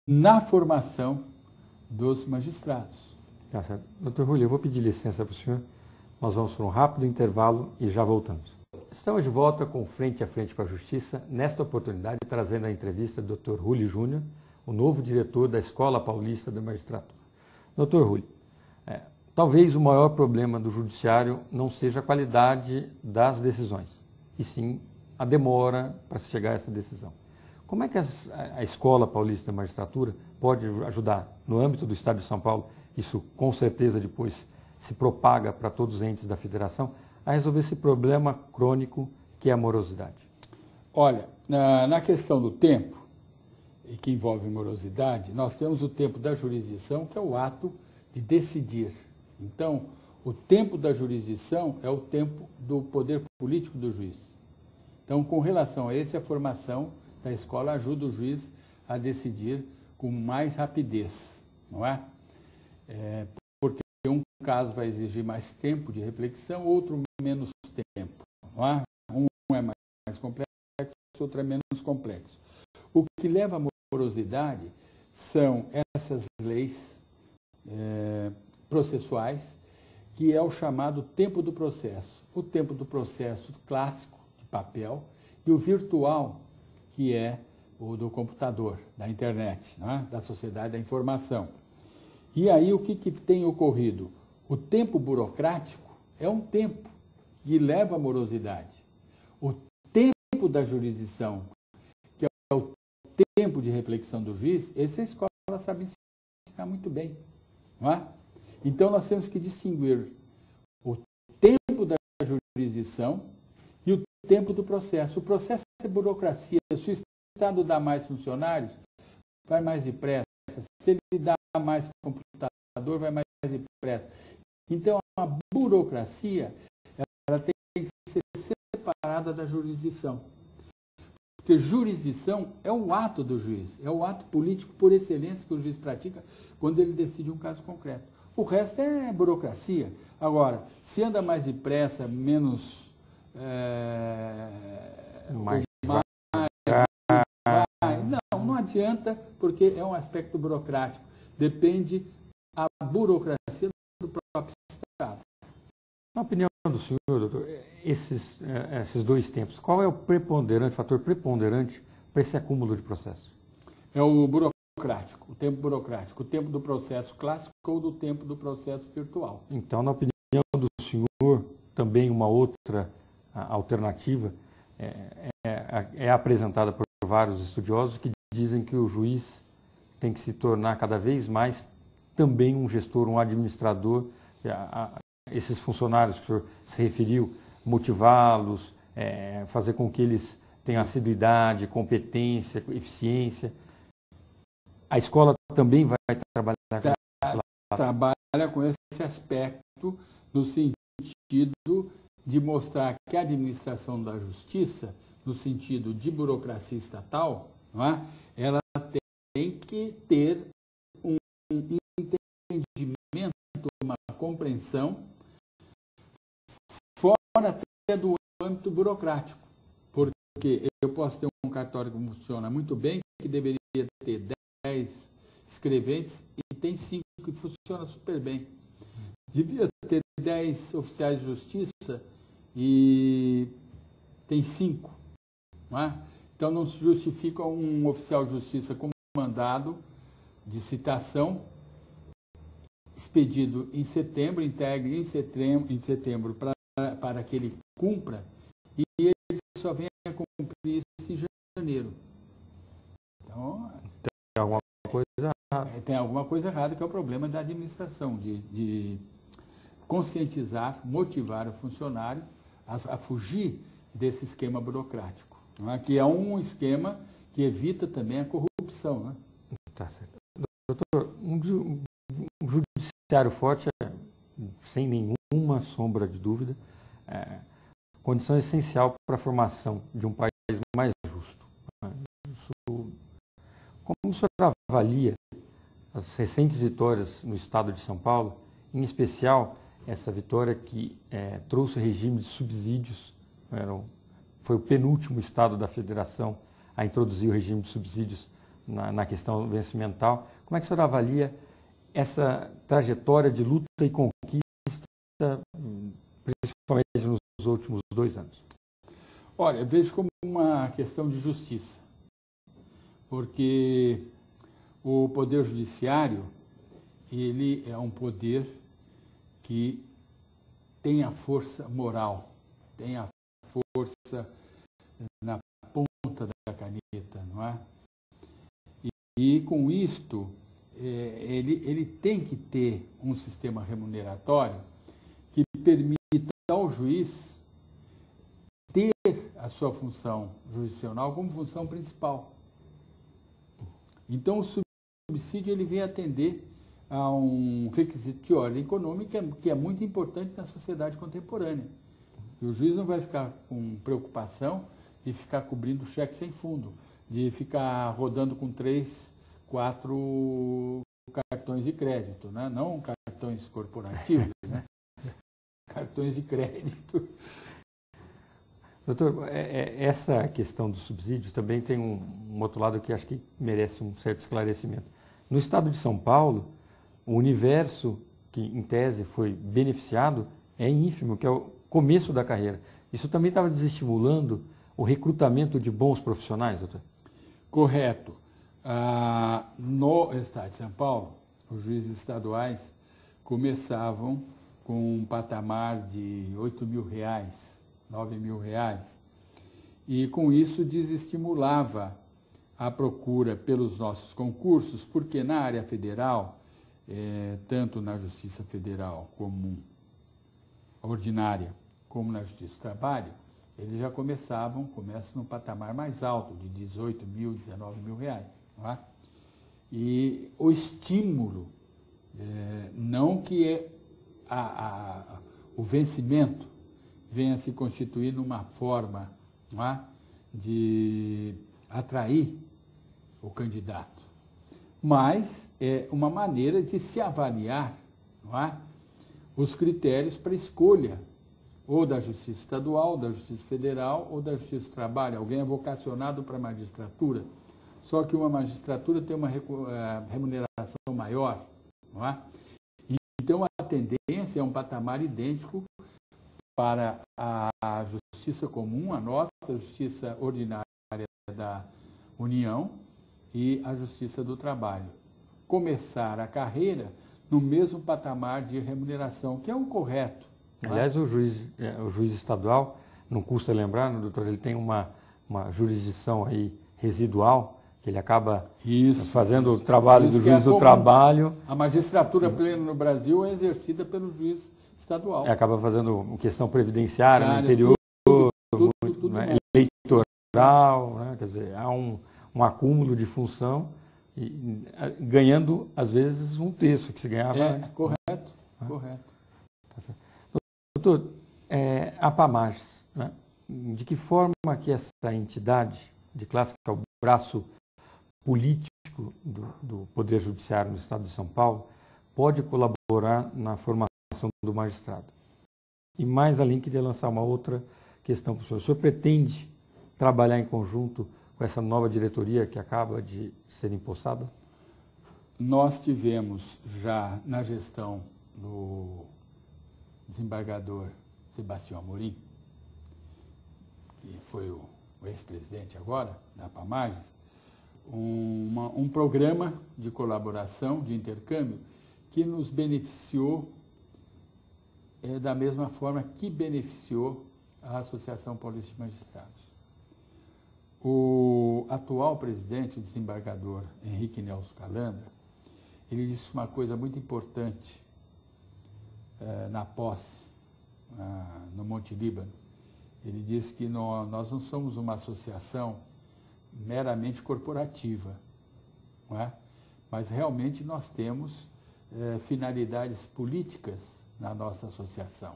na formação dos magistrados. Tá certo. Doutor Julio, eu vou pedir licença para o senhor. Nós vamos para um rápido intervalo e já voltamos. Estamos de volta com Frente a Frente para a Justiça, nesta oportunidade trazendo a entrevista do Dr. Julio Júnior, o novo diretor da Escola Paulista da Magistratura. Dr. Julio, talvez o maior problema do judiciário não seja a qualidade das decisões, e sim a demora para se chegar a essa decisão. Como é que a Escola Paulista da Magistratura pode ajudar no âmbito do Estado de São Paulo, isso com certeza depois se propaga para todos os entes da federação, a resolver esse problema crônico que é a morosidade? Olha, na questão do tempo, e que envolve morosidade, nós temos o tempo da jurisdição, que é o ato de decidir. Então, o tempo da jurisdição é o tempo do poder político do juiz. Então, com relação a esse, a formação da escola ajuda o juiz a decidir com mais rapidez, não é? Porque um caso vai exigir mais tempo de reflexão, outro menos tempo, não é? Um é mais complexo, outro é menos complexo. O que leva à morosidade são essas leis processuais, que é o chamado tempo do processo. O tempo do processo clássico, de papel, e o virtual, que é o do computador, da internet, né? Da sociedade da informação. E aí o que tem ocorrido? O tempo burocrático é um tempo que leva à morosidade. O tempo da jurisdição, que é o tempo de reflexão do juiz, essa escola sabe ensinar muito bem, não é? Então nós temos que distinguir o tempo da jurisdição e o tempo do processo. O processo é burocracia. Se o Estado dá mais funcionários, vai mais depressa. Se ele dá mais computador, vai mais depressa. Então, a burocracia, ela tem que ser separada da jurisdição. Porque jurisdição é o ato do juiz, é o ato político por excelência que o juiz pratica quando ele decide um caso concreto. O resto é burocracia. Agora, se anda mais depressa, menos... Não adianta, porque é um aspecto burocrático. Depende a burocracia do próprio Estado. Na opinião do senhor, doutor, esses dois tempos, qual é o fator preponderante para esse acúmulo de processo? É o burocrático, o tempo burocrático, o tempo do processo clássico ou do tempo do processo virtual. Então, na opinião do senhor, também uma outra alternativa é apresentada por vários estudiosos que dizem que o juiz tem que se tornar cada vez mais também um gestor, um administrador. Esses funcionários que o senhor se referiu, motivá-los, fazer com que eles tenham assiduidade, competência, eficiência. A escola também vai trabalhar com isso lá. Trabalha com esse aspecto no sentido de mostrar que a administração da justiça, no sentido de burocracia estatal, não é? Ela tem que ter um entendimento, uma compreensão fora até do âmbito burocrático. Porque eu posso ter um cartório que funciona muito bem, que deveria ter 10 escreventes, e tem 5 que funciona super bem. Devia ter 10 oficiais de justiça e tem 5. Não é? Então não se justifica um oficial de justiça com mandado de citação expedido em setembro, integre em setembro para que ele cumpra, e ele só vem a cumprir isso em janeiro. Então, tem alguma coisa errada. Tem alguma coisa errada, que é o problema da administração, de conscientizar, motivar o funcionário a fugir desse esquema burocrático, não é? Que é um esquema que evita também a corrupção. Né? Tá certo. Doutor, um judiciário forte é, sem nenhuma sombra de dúvida, condição essencial para a formação de um país mais justo. Como o senhor avalia as recentes vitórias no estado de São Paulo, em especial essa vitória que trouxe o regime de subsídios, foi o penúltimo estado da federação a introduzir o regime de subsídios na questão vencimental. Como é que o senhor avalia essa trajetória de luta e conquista, principalmente nos últimos 2 anos? Olha, eu vejo como uma questão de justiça, porque o Poder Judiciário, ele é um poder que tem a força moral, tem a força na ponta da caneta, não é? E com isto, ele tem que ter um sistema remuneratório que permita ao juiz ter a sua função jurisdicional como função principal. Então, o subsídio ele vem atender a um requisito de ordem econômica que é muito importante na sociedade contemporânea. E o juiz não vai ficar com preocupação de ficar cobrindo cheque sem fundo, de ficar rodando com 3, 4 cartões de crédito, né? Não cartões corporativos, né? Cartões de crédito. Doutor, essa questão do subsídio também tem um outro lado que acho que merece um certo esclarecimento. No estado de São Paulo, o universo que, em tese, foi beneficiado é ínfimo, que é o começo da carreira. Isso também estava desestimulando o recrutamento de bons profissionais, doutor? Correto. No estado de São Paulo, os juízes estaduais começavam com um patamar de R$8.000, R$9.000. E com isso desestimulava a procura pelos nossos concursos, porque na área federal, tanto na Justiça Federal comum, ordinária, como na Justiça do Trabalho, eles já começam no patamar mais alto, de R$18.000, R$19.000. Não é? E o estímulo, não que o vencimento venha se constituir numa forma, não é, de atrair o candidato, mas é uma maneira de se avaliar, não é, os critérios para escolha ou da Justiça Estadual, da Justiça Federal ou da Justiça do Trabalho. Alguém é vocacionado para a magistratura, só que uma magistratura tem uma remuneração maior, não é? Então, a tendência é um patamar idêntico para a Justiça Comum, a nossa Justiça Ordinária da União e a Justiça do Trabalho. Começar a carreira no mesmo patamar de remuneração, que é o correto. Aliás, o juiz estadual, não custa lembrar, né, doutor, ele tem uma jurisdição aí residual, que ele acaba fazendo o trabalho do juiz do trabalho. A magistratura plena no Brasil é exercida pelo juiz estadual. Acaba fazendo questão previdenciária no interior, tudo né, eleitoral, né, quer dizer, há um acúmulo de função, e ganhando, às vezes, um terço que se ganhava antes. Correto, correto. Tá certo. Doutor, a PAMAGES, né, de que forma que essa entidade de classe, que é o braço político do Poder Judiciário no Estado de São Paulo, pode colaborar na formação do magistrado? E mais além, queria lançar uma outra questão para o senhor. O senhor pretende trabalhar em conjunto com essa nova diretoria que acaba de ser empossada? Nós tivemos já na gestão do desembargador Sebastião Amorim, que foi o ex-presidente agora da PAMAGES, um programa de colaboração, de intercâmbio, que nos beneficiou da mesma forma que beneficiou a Associação Paulista de Magistrados. O atual presidente, o desembargador Henrique Nelson Calandra, ele disse uma coisa muito importante na posse, no Monte Líbano. Ele disse que nós não somos uma associação meramente corporativa, não é? Mas realmente nós temos finalidades políticas na nossa associação.